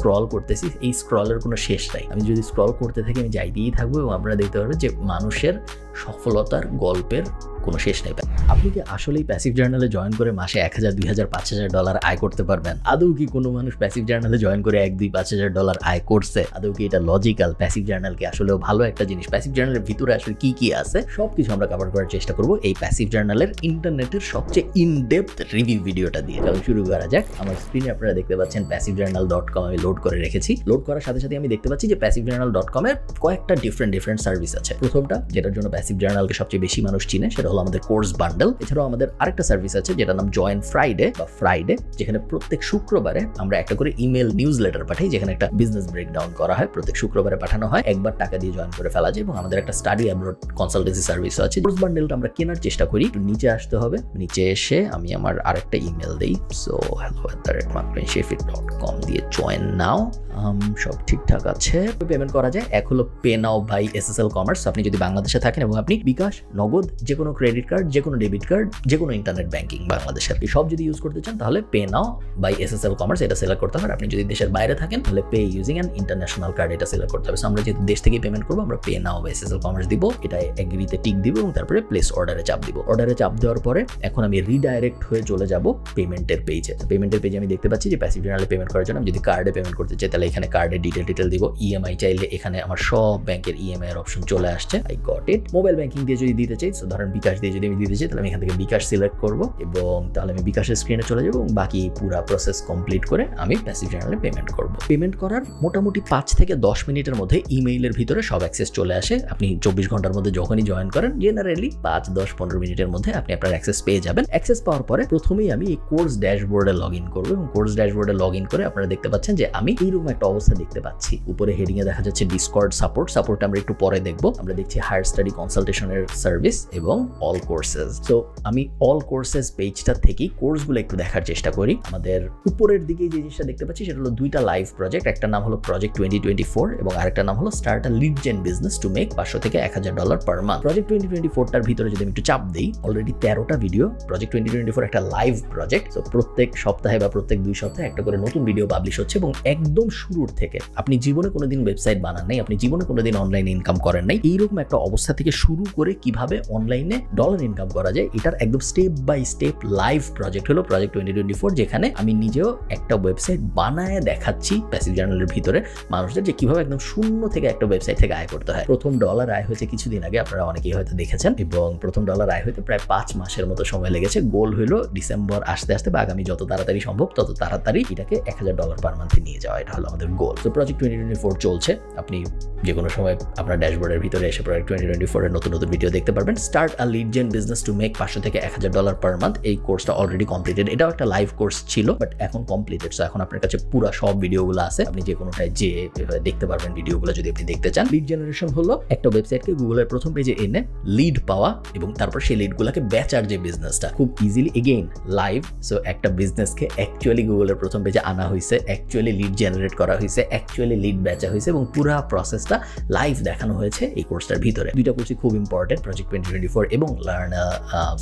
Scroll করতেছি, এই স্ক্রলের কোনো শেষ নাই। আমি যদি স্ক্রল করতে থাকি আমি যাইতেই থাকবো এবং আপনারা দেখতে পারবেন যে মানুষের সফলতার গল্পের কোনো শেষ নেই। আপনি কি আসলেই প্যাসিভ জার্নালে জয়েন করে মাসে 1000, 2000, $5000 আয় করতে পারবেন? আদৌ কি কোনো মানুষ প্যাসিভ জার্নালে জয়েন করে 1, 2, $5000 আয় করছে? আদৌ কি এটা লজিক্যাল? প্যাসিভ জার্নাল কি আসলেও ভালো একটা জিনিস? প্যাসিভ জার্নালের ভিতরে আসলে কি কি আছে সবকিছু আমরা কভার করার চেষ্টা করব এই প্যাসিভ জার্নালের ইন্টারনেটের সবচেয়ে ইনডেপথ রিভিউ ভিডিওটা দিয়ে। চলো শুরু করা যাক। আমার স্ক্রিনে আপনারা দেখতে পাচ্ছেন passivejournal.com আমি লোড করে রেখেছি। লোড করার সাথে সাথে আমি দেখতে পাচ্ছি যে passivejournal.com এর কয়েকটা ডিফারেন্ট সার্ভিস আছে। প্রথমটা যেটার জন্য প্যাসিভ জার্নালকে সবচেয়ে বেশি মানুষ চিনে সেটা হলো আমাদের কোর্স বান্ডেল। এছাড়াও আমাদের আরেকটা সার্ভিস আছে যেটার নাম জয়েন ফ্রাইডে বা ফ্রাইডে, যেখানে প্রত্যেক শুক্রবারে আমরা একটা করে ইমেল নিউজ লেটার পাঠাই, যেখানে একটা বিজনেস ব্রেকডাউন করা হয়। প্রত্যেক শুক্রবারে পাঠানো হয়, একবার টাকা দিয়ে জয়েন করে ফেলা যায়। এবং আমাদের একটা স্টাডি অ্যাব্রড কনসালটেন্সি সার্ভিসও আছে। কোর্স বান্ডেলটা আমরা কেনার চেষ্টা করি। নিচে আসতে হবে, নিচে এসে আমি আমার আরেকটা ইমেল দিই, সো hello@markbenshefit.com দিয়ে জয়েন নাও। সব ঠিকঠাক আছে, পেমেন্ট করা যায়। এক হলো pay now by SSL commerce. আপনি যদি বাংলাদেশে থাকেন এবং আপনি বিকাশ, নগদ, যে কোনো ক্রেডিট কার্ড, যে কোনো ডেবিট কার্ড, যে কোনো ইন্টারনেট ব্যাংকিং বাংলাদেশের সব যদি ইউজ করতে চান তাহলে pay now by SSL commerce এটা সিলেক্ট করতে হবে। আপনি যদি দেশের বাইরে থাকেন তাহলে pay using an international card এটা সিলেক্ট করতে হবে। আমরা যেহেতু দেশ থেকে পেমেন্ট করবো আমরা pay now by SSL commerce দিব, এটা এগ্রিতে টিক দিব এবং তারপরে প্লেস অর্ডারে চাপ দিব। অর্ডারে চাপ দেওয়ার পরে এখন আমি রিডাইরেক্ট হয়ে চলে যাব পেমেন্টের পেজে। পেমেন্টের পেজে আমি দেখতে পাচ্ছি যে প্যাসিভ জার্নালে পেমেন্ট করার জন্য আমি যদি কার্ডে পেমেন্ট করতে চাই তাহলে এখানে কার্ডের ডিটেল দিব। EMI চাইলে এখানে আমার সব ব্যাংকের EMI এর অপশন চলে আসছে। I got it. Mobile banking দিয়ে যদি দিতে চাই, ধরেন বিকাশ দিয়ে যদি আমি দিতে চাই তাহলে আমি এখান থেকে বিকাশ সিলেক্ট করব এবং তাহলে আমি বিকাশের স্ক্রিনে চলে যাব এবং বাকি পুরো প্রসেস কমপ্লিট করে আমি প্যাসিভ জার্নালে পেমেন্ট করব। পেমেন্ট করার মোটামুটি 5 থেকে 10 মিনিটের মধ্যে ইমেইলের ভিতরে সব অ্যাক্সেস চলে আসে। আপনি 24 ঘন্টার মধ্যে যখনই জয়েন করেন জেনারেলি 5, 10, 15 মিনিটের মধ্যে আপনি আপনার অ্যাক্সেস পেয়ে যাবেন। অ্যাক্সেস পাওয়ার পরে প্রথমেই আমি এই কোর্স ড্যাশবোর্ডে লগ ইন করবো এবং কোর্স ড্যাশবোর্ডে লগ ইন করে আপনারা দেখতে পাচ্ছেন যে আমি এইরকম একটা অবস্থা দেখতে পাচ্ছি। উপরে হেডিং এ দেখা যাচ্ছে ডিসকর্ড সাপোর্ট আমরা একটু পরে দেখবো। আমরা দেখছি হায়ার স্টাডি কনসালটেশনের সার্ভিস এবং অল কোর্সেস। সো আমি অল কোর্সেস পেজটা থেকেই কোর্সগুলো একটু দেখার চেষ্টা করি। আমাদের উপরের দিকে যে জিনিসটা দেখতে পাচ্ছি সেটা হলো দুইটা লাইভ প্রজেক্ট। একটা নাম হলো প্রজেক্ট 2024 এবং আরেকটা নাম হলো start a lead gen business to make $500 থেকে $1000 পার মান্থ। প্রজেক্ট 2024টার ভিতরে যদি আমি একটু চাপ দিই, অলরেডি 13টা ভিডিও। প্রজেক্ট 2024 একটা লাইভ প্রজেক্ট। তো প্রত্যেক সপ্তাহে বা প্রত্যেক 2 সপ্তাহে একটা করে নতুন ভিডিও পাবলিশ হচ্ছে এবং একদম শুরুর থেকে আপনি জীবনে কোনোদিন ওয়েবসাইট বানান নাই, আপনি জীবনে কোনোদিন অনলাইনে ইনকাম করেন নাই, এইরকম একটা অবস্থা থেকে শুরু করে কিভাবে অনলাইনে ডলার ইনকাম করা যায় এটার একদম step by step live project হলো প্রজেক্ট 2024, যেখানে আমি নিজেও একটা ওয়েবসাইট বানায় দেখাচ্ছি প্যাসিভ জার্নালের ভিতরে মানুষদের যে কিভাবে একদম শূন্য থেকে একটা ওয়েবসাইট থেকে আয় করতে হয়। প্রথম ডলার আয় হয়েছে কিছুদিন আগে, আপনারা অনেকেই হয়তো দেখেছেন, এবং প্রথম ডলার আয় হইতে প্রায় 5 মাসের মতো সময় লেগেছে। গোল হলো ডিসেম্বর আসতে আসতে বা আগামী যত তাড়াতাড়ি সম্ভব তত তাড়াতাড়ি এটাকে $1000 পার মান্থে নিয়ে যাওয়া, এটা হলো আমাদের গোল। তো প্রজেক্ট 2024 চলছে। আপনি যে কোনো সময় আপনার ড্যাশবোর্ডের ভিতরে এসে প্রজেক্ট 2024 এর নতুন ভিডিও দেখতে পারবেন। Start a lead gen business to make $500 থেকে $1000 পার মান্থ। এই কোর্সটা অলরেডি কমপ্লিটেড। এটাও একটা লাইভ কোর্স ছিল বাট এখন কমপ্লিটেড। সো এখন আপনার কাছে পুরো সব ভিডিওগুলো আছে, আপনি যে কোনোটায় যে দেখতে পারবেন ভিডিওগুলো যদি আপনি দেখতে চান। লিড জেনারেশন হলো একটা ওয়েবসাইটকে গুগলের প্রথম পেজে এনে লিড পাওয়া এবং তারপর সেই লিডগুলোকে বেচার যে বিজনেসটা খুব ইজিলি এগেইন লাইভ। সো একটা বিজনেসকে অ্যাকচুয়ালি গুগলের প্রথম পেজে আনা হয়েছে, অ্যাকচুয়ালি লিড জেনারেট করা হয়েছে, অ্যাকচুয়ালি লিড বেচা হয়েছে এবং পুরো প্রসেসটা লাইভ দেখানো হয়েছে এই কোর্সটার ভিতরে। দুইটা কোর্সই খুব ইম্পর্টেন্ট, প্রজেক্ট 2024 এবং learn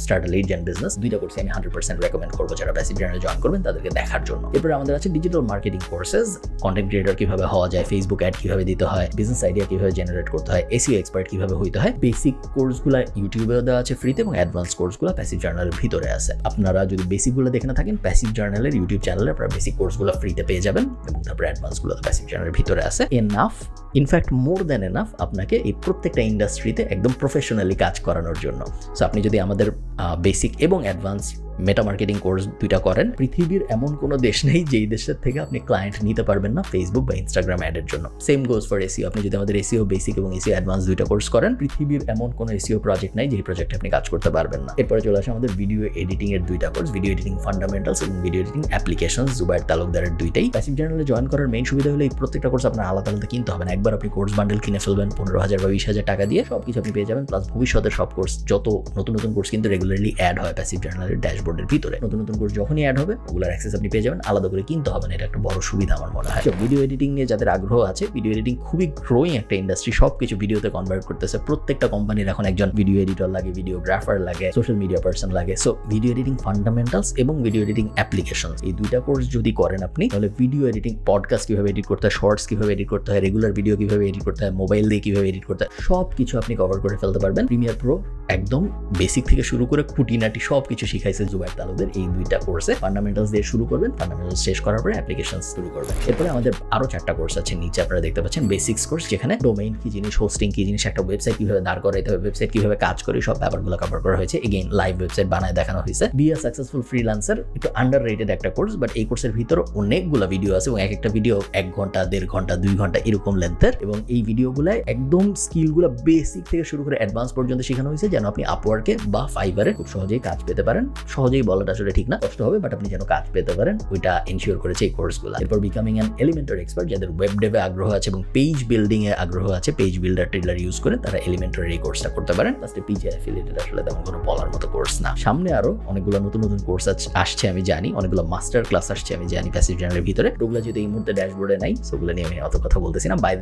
start a lead gen business. দুইটা কোর্সই আমি 100% রেকমেন্ড করবো যারা প্যাসিভ জার্নালে জয়েন করবেন তাদেরকে দেখার জন্য। এরপরে আমাদের আছে digital marketing courses, content creator কিভাবে হওয়া যায়, ফেসবুক অ্যাড কিভাবে দিতে হয়, বিজনেস আইডিয়া কিভাবে জেনারেট করতে হয়, এসইও এক্সপার্ট কিভাবে হইতে হয়। বেসিক কোর্সগুলো ইউটিউবেও দেওয়া আছে ফ্রিতে এবং অ্যাডভান্স কোর্সগুলো প্যাসিভ জার্নালের ভিতরে আছে। আপনারা যদি বেসিকগুলো দেখে না থাকেন, প্যাসিভ জার্নালের ইউটিউব চ্যানেলে আপনারা বেসিক কোর্সগুলো ফ্রিতে পেয়ে যাবেন এবং তারপর অ্যাডভান্সগুলো প্যাসিভ জার্নালের ভিতরে আছে। Enough, in fact more than enough আপনাকে এই প্রত্যেকটা ইন্ডাস্ট্রিতে একদম প্রফেশনালি কাজ করানোর জন্য। সো আপনি যদি আমাদের বেসিক এবং অ্যাডভান্স মেটা মার্কেটিং কোর্স দুইটা করেন, পৃথিবীর এমন কোনো দেশ নেই যেই দেশের থেকে আপনি ক্লায়েন্ট নিতে পারবেন না ফেসবুক বা ইনস্টাগ্রাম অ্যাডের জন্য। Same goes for SEO. আপনি যদি আমাদের এসইও বেসিক এবং এসইও অ্যাডভান্স দুইটা কোর্স করেন, পৃথিবীর এমন কোনো এসইও প্রজেক্ট নাই যেই প্রজেক্টে আপনি কাজ করতে পারবেন না। এরপরে চলে আসে আমাদের ভিডিও এডিটিং এর দুইটা কোর্স, ভিডিও এডিটিং ফান্ডামেন্টালস এবং ভিডিও এডিটিং অ্যাপ্লিকেশনস, জুবায়ের তালুকদারের দুইটাই। প্যাসিভ জার্নালে জয়েন করার মেইন সুবিধা হলো এই প্রত্যেকটা কোর্স আপনার আলাদা আলাদা কিনতে হবে না। একবার আপনি কোর্স বান্ডেল কিনে ফেলবেন 15,000 বা 20,000 টাকা দিয়ে, সবকিছু আপনি পেয়ে যাবেন। প্লাস ভবিষ্যতের সব কোর্স, যত নতুন নতুন কোর্স কিন্তু রেগুলারলি অ্যাড হয় প্যাসিভ জার্নালের ড্যাশবোর্ড ড্যাশবোর্ডের ভিতরে। নতুন নতুন কোর্স যখনই অ্যাড হবে ওগুলোর অ্যাক্সেস আপনি পেয়ে যাবেন, আলাদা করে কিনতে হবে না। এটা একটা বড় সুবিধা আমার মনে হয়। ভিডিও এডিটিং নিয়ে যাদের আগ্রহ আছে, ভিডিও এডিটিং খুবই গ্রোয়িং একটা ইন্ডাস্ট্রি, সবকিছু ভিডিওতে কনভার্ট করতেছে। প্রত্যেকটা কোম্পানির এখন একজন ভিডিও এডিটর লাগে, ভিডিওগ্রাফার লাগে, সোশ্যাল মিডিয়া পার্সন লাগে। সো ভিডিও এডিটিং ফান্ডামেন্টালস এবং ভিডিও এডিটিং অ্যাপ্লিকেশন, এই দুইটা কোর্স যদি করেন আপনি, তাহলে ভিডিও এডিটিং, পডকাস্ট কিভাবে এডিট করতে হয়, শর্টস কিভাবে এডিট করতে হয়, রেগুলার ভিডিও কিভাবে এডিট করতে হয়, মোবাইল দিয়ে কিভাবে এডিট করতে হয়, সব কিছু আপনি কভার করে ফেলতে পারবেন। প্রিমিয়ার প্রো একদম বেসিক থেকে শুরু করে খুঁটিনাটি সব কিছু শিখাইছে জুবায়ের তালুকদার এই দুইটা কোর্সে। ফান্ডামেন্টালস দিয়ে শুরু করবেন, ফান্ডামেন্টালস শেষ করার পরে অ্যাপ্লিকেশন শুরু করবেন। এরপরে আমাদের আরো 4টা কোর্স আছে নিচে আপনারা দেখতে পাচ্ছেন। বেসিক্স কোর্স, যেখানে ডোমেইন কি জিনিস, হোস্টিং কি জিনিস, একটা ওয়েবসাইট কিভাবে দাঁড় করাইতে হবে, ওয়েবসাইট কিভাবে কাজ করে, সব ব্যাপারগুলো কভার করা হয়েছে। এগেইন লাইভ ওয়েবসাইট বানায় দেখানো হয়েছে। বি আ সাকসেসফুল ফ্রিল্যান্সার, একটু আন্ডার রেটেড একটা কোর্স, বাট এই কোর্সের ভিতরে অনেকগুলো ভিডিও আছে এবং এক একটা ভিডিও 1 ঘন্টা, 1.5 ঘন্টা, 2 ঘন্টা এরকম লেন্থের। এবং এই ভিডিওগুলায় একদম স্কিলগুলো বেসিক থেকে শুরু করে অ্যাডভান্স পর্যন্ত শেখানো হয়েছে, যেন আপনি আপওয়ার্কে বা ফাইবারে খুব সহজেই কাজ পেতে পারেন। সহজেই বলাটা আসলে ঠিক না, কষ্ট হবে, বাট আপনি যেন কাজ পেতে পারেন ওইটা এনশিওর করেছে এই কোর্সগুলো। এরপর বিকামিং অ্যান এলিমেন্টর এক্সপার্ট, যাদের ওয়েব ডেভে আগ্রহ আছে এবং পেজ বিল্ডিং এ আগ্রহ আছে, পেজ বিল্ডার টেইলার ইউজ করে তারা এলিমেন্টরের এই কোর্সটা করতে পারেন। লাস্টে পিজে অ্যাফিলিয়েটেড আসলে তেমন কোনো বলার মতো কোর্স না। সামনে আরো অনেকগুলো নতুন নতুন কোর্স আসছে আমি জানি, অনেকগুলো মাস্টার ক্লাস আসছে আমি জানি প্যাসিভ জার্নালের ভিতরে। ওগুলো যদি এই মুহূর্তে ড্যাশবোর্ডে নাই, সেগুলো নিয়ে আমি অত কথা বলতেছি না। বাই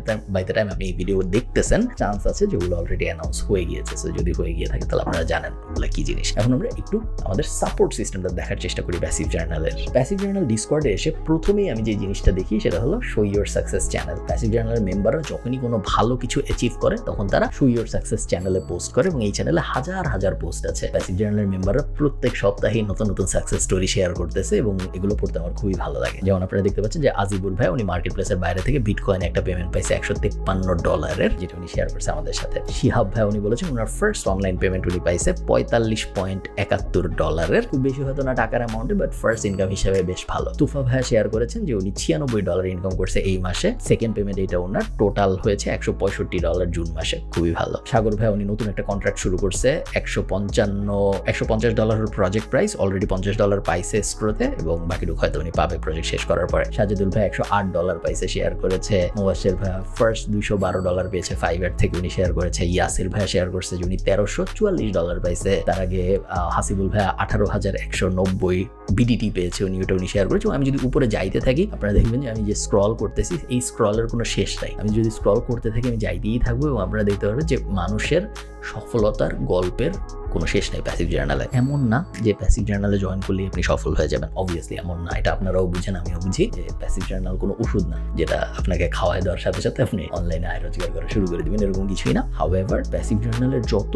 দ্য টাইম আপনি এই ভিডিও দেখতেছেন, চান্স আছে যেগুলো অলরেডি অ্যানাউন্স হয়ে গিয়েছে। সো যদি হয়ে গিয়ে থাকে তাহলে আপনারা জানেন ওগুলো কি জিনিস। এখন আমরা একটু আমাদের সাপোর্ট সিস্টেমটা দেখার চেষ্টা করি প্যাসিভ জার্নালের। প্যাসিভ জার্নাল ডিসকর্ডে এসে প্রথমেই আমি যে জিনিসটা দেখি সেটা হলো show your success channel. Passive জার্নালের মেম্বাররা যখনই কোনো ভালো কিছু অ্যাচিভ করে তখন তারা শো ইওর সাকসেস চ্যানেলে পোস্ট করে এবং এই চ্যানেলে হাজার হাজার পোস্ট আছে। প্যাসিভ জার্নালের মেম্বাররা প্রত্যেক সপ্তাহে নতুন নতুন সাকসেস স্টোরি শেয়ার করতেছে এবং এগুলো পড়তে আমার খুবই ভালো লাগে। যেমন আপনারা দেখতে পাচ্ছেন যে আজিবুল ভাই, উনি মার্কেট প্লেসের বাইরে থেকে বিটকয়েনে একটা পেমেন্ট পাইছে $153, যেটা উনি শেয়ার করছে আমাদের সাথে। শিহাব ভাই, উনি বলেছেন ওনার ফার্স্ট অনলাইন পেমেন্ট উনি পাইছে $45.71। খুব বেশি হয়তো না টাকার অ্যামাউন্টে, বাট ফার্স্ট ইনকাম হিসেবে বেশ ভালো। তুফা ভাই শেয়ার করেছেন যে উনি $96 ইনকাম করছে এই মাসে। সেকেন্ড পেমেন্ট এটা ওনার, টোটাল হয়েছে $165 জুন মাসে, খুবই ভালো। সাগর ভাই, উনি নতুন একটা কন্ট্রাক্ট শুরু করছে, $150 প্রজেক্ট প্রাইস, অলরেডি $50 পাইছে স্ক্রোতে এবং বাকিটুকু হয়তো উনি পাবে প্রজেক্ট শেষ করার পরে। সাজিদুল ভাই $108 পাইছে, শেয়ার করেছে। মুবাশশির ভাই ফার্স্ট $212 পেয়েছে ফাইবার থেকে, উনি শেয়ার করেছে। ইয়াসির ভাই শেয়ার করছে যে উনি $1344 পাইছে। তার আগে হাসিবুল ভাই 18,190 বিডিটি পেয়েছে, উনি শেয়ার করেছে। আমি যদি উপরে যাইতে থাকি আপনারা দেখবেন যে আমি যে স্ক্রল করতেছি এই স্ক্রলের কোনো শেষ নাই। আমি যদি স্ক্রল করতে থাকি আমি যাইতেই থাকবো এবং আপনারা দেখতে পারবেন যে মানুষের সফলতার গল্পের কোনো শেষ নাই প্যাসিভ জার্নালে। এমন না যে প্যাসিভ জার্নালে জয়েন করলে আপনি সফল হয়ে যাবেন, অবভিয়াসলি এমন না। এটা আপনারাও বুঝেন, আমিও বুঝি যে প্যাসিভ জার্নাল কোনো ওষুধ না যেটা আপনাকে খাওয়ায় দেওয়ার সাথে সাথে আপনি অনলাইনে আয় রোজগার করা শুরু করে দেবেন, এরকম কিছুই না। হাউএভার প্যাসিভ জার্নালের যত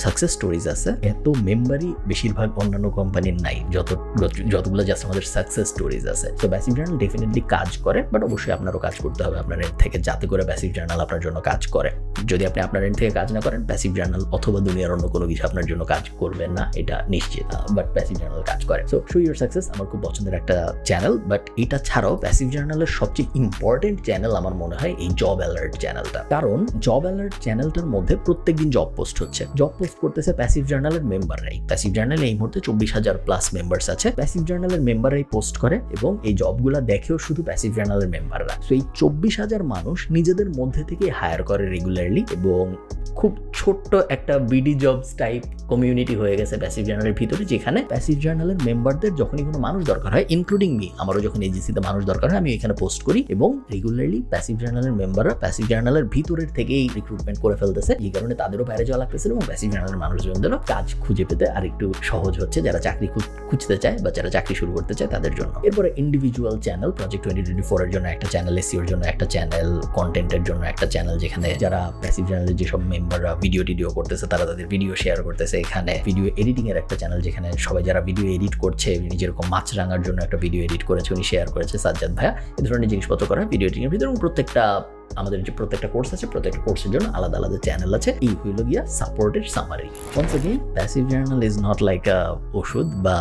সাকসেস স্টোরিজ আছে এত মেম্বারই বেশিরভাগ অন্যান্য কোম্পানির নাই, যতগুলো জাস্ট আমাদের সাকসেস স্টোরিজ আছে। তো প্যাসিভ জার্নাল ডেফিনেটলি কাজ করে, বাট অবশ্যই আপনারও কাজ করতে হবে আপনার এন্ড থেকে, যাতে করে প্যাসিভ জার্নাল আপনার জন্য কাজ করে। যদি আপনি আপনার এন্ড থেকে কাজ না করেন, প্যাসিভ জার্নাল অথবা দুনিয়ার অন্য কোনো কিছু আপনার জন্য কাজ করবেন না, এটা নিশ্চিত। বাট প্যাসিভ জার্নাল কাজ করে। সো শো ইওর সাকসেস আমার খুব পছন্দের একটা চ্যানেল, বাট এটা ছাড়াও প্যাসিভ জার্নালের সবচেয়ে ইম্পর্টেন্ট চ্যানেল আমার মনে হয় এই জব অ্যালার্ট চ্যানেলটা। কারণ জব অ্যালার্ট চ্যানেলটার মধ্যে প্রত্যেকদিন জব পোস্ট হচ্ছে, জব পোস্ট করতেছে প্যাসিভ জার্নালের মেম্বাররাই। প্যাসিভ জার্নালে এই মুহূর্তে 24,000+ মেম্বার্স আছে। প্যাসিভ জার্নালের মেম্বাররাই পোস্ট করে এবং এই জবগুলা দেখেও শুধু প্যাসিভ জার্নালের মেম্বাররা। সো এই 24,000 মানুষ নিজেদের মধ্যে থেকে হায়ার করে রেগুলারলি এবং খুব ছোট্ট একটা বিডি জবস টাইপ কমিউনিটি হয়ে গেছে প্যাসিভ জার্নালের ভিতরে, যেখানে প্যাসিভ জার্নালের মেম্বারদের যখনই কোনো মানুষ দরকার হয়, ইনক্লুডিং মি, আমারও যখন এজেন্সিতে মানুষ দরকার হয় আমি এখানে পোস্ট করি এবং রেগুলারলি প্যাসিভ জার্নালের মেম্বাররা প্যাসিভ জার্নালের ভিতরের থেকেই রিক্রুটমেন্ট করে ফেলতেছে। এই কারণে তাদেরও বাইরে যাওয়া লাগতেছে এবং প্যাসিভ জার্নালের মানুষজনদেরও কাজ খুঁজে পেতে আর একটু সহজ হচ্ছে, যারা চাকরি খুঁজতে চায় বা যারা চাকরি শুরু করতে চায় তাদের জন্য। এরপরে ইন্ডিভিজুয়াল চ্যানেল, প্রজেক্ট 2024 এর জন্য একটা চ্যানেল, এসইওর জন্য একটা চ্যানেল, কন্টেন্টের জন্য একটা চ্যানেল, যেখানে যারা প্যাসিভ চ্যানেলের যেসব মেম্বাররা ভিডিও করতেছে তারা তাদের ভিডিও শেয়ার করতেছে। এখানে ভিডিও এডিটিং এর একটা চ্যানেল, যেখানে সবাই যারা ভিডিও এডিট করছে, যেরকম মাছরাঙার জন্য একটা ভিডিও এডিট করেছে উনি শেয়ার করেছে সাজ্জাদ ভাইয়া, এই ধরনের জিনিসপত্র করা ভিডিও এডিটিং এর ভিতরে। আমাদের যে প্রত্যেকটা কোর্স আছে, প্রত্যেকটা কোর্সের জন্য আলাদা আলাদা চ্যানেল আছে। এই হইল গিয়া supported summary. Once again passive journal is not like a ওষুধ বা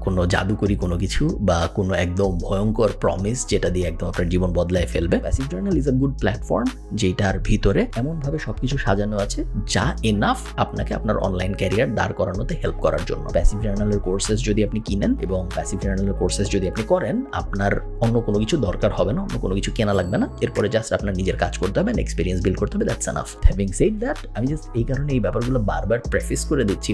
কোনো জাদুকরি কোনো কিছু বা কোনো একদম ভয়ঙ্কর প্রমিস যেটা দিয়ে একদম আপনার জীবন বদলায় ফেলবে। Passive journal is a good platform, যেটার ভিতরে এমনভাবে সবকিছু সাজানো আছে যা এনাফ আপনাকে আপনার অনলাইন ক্যারিয়ার দাঁড় করানোতে হেল্প করার জন্য। প্যাসিভ জার্নালের কোর্সেস যদি আপনি কিনেন এবং প্যাসিভ জার্নালের কোর্সেস যদি আপনি করেন, আপনার অন্য কোনো কিছু দরকার হবে না, অন্য কোনো কিছু কেনা লাগবে না। এরপরে জাস্ট আপনার নিজের নিজের কাজ করতে হবে, এক্সপিরিয়েন্স বিল্ড করতে হবে, that's enough. Having said that, আমি জাস্ট এই কারণে এই ব্যাপারগুলো বারবার প্রেফেস করে দিচ্ছি,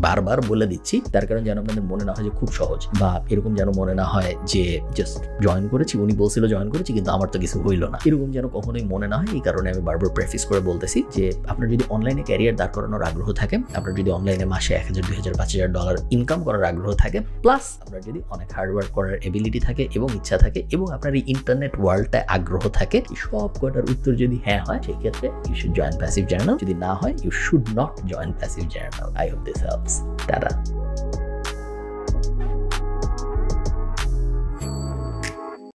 বারবার বলে দিচ্ছি, তার কারণ যেন আপনাদের মনে না হয় যে খুব সহজ, বা এরকম যেন মনে না হয় যে জাস্ট জয়েন করেছি, উনি বলছিল জয়েন করেছি কিন্তু আমার তো কিছু হইল না, এরকম যেন কখনোই মনে না হয়। এই কারণে আমি বারবার প্রেফেস করে বলতেছি যে আপনার যদি অনলাইনে ক্যারিয়ার দাঁড় করানোর আগ্রহ থাকে, আপনার যদি অনলাইনে মাসে $1000, $2000, $5000 ইনকাম করার আগ্রহ থাকে, প্লাস আপনার যদি অনেক হার্ডওয়ার্ক করার এবিলিটি থাকে এবং ইচ্ছা থাকে, এবং আপনার এই ইন্টারনেট ওয়ার্ল্ডটায় আগ্রহ থাকে, সব কটার উত্তর যদি হ্যাঁ হয়, সেই ক্ষেত্রে you should join passive journal. যদি না হয়, you should not join passive journal. I hope this helps. Tata.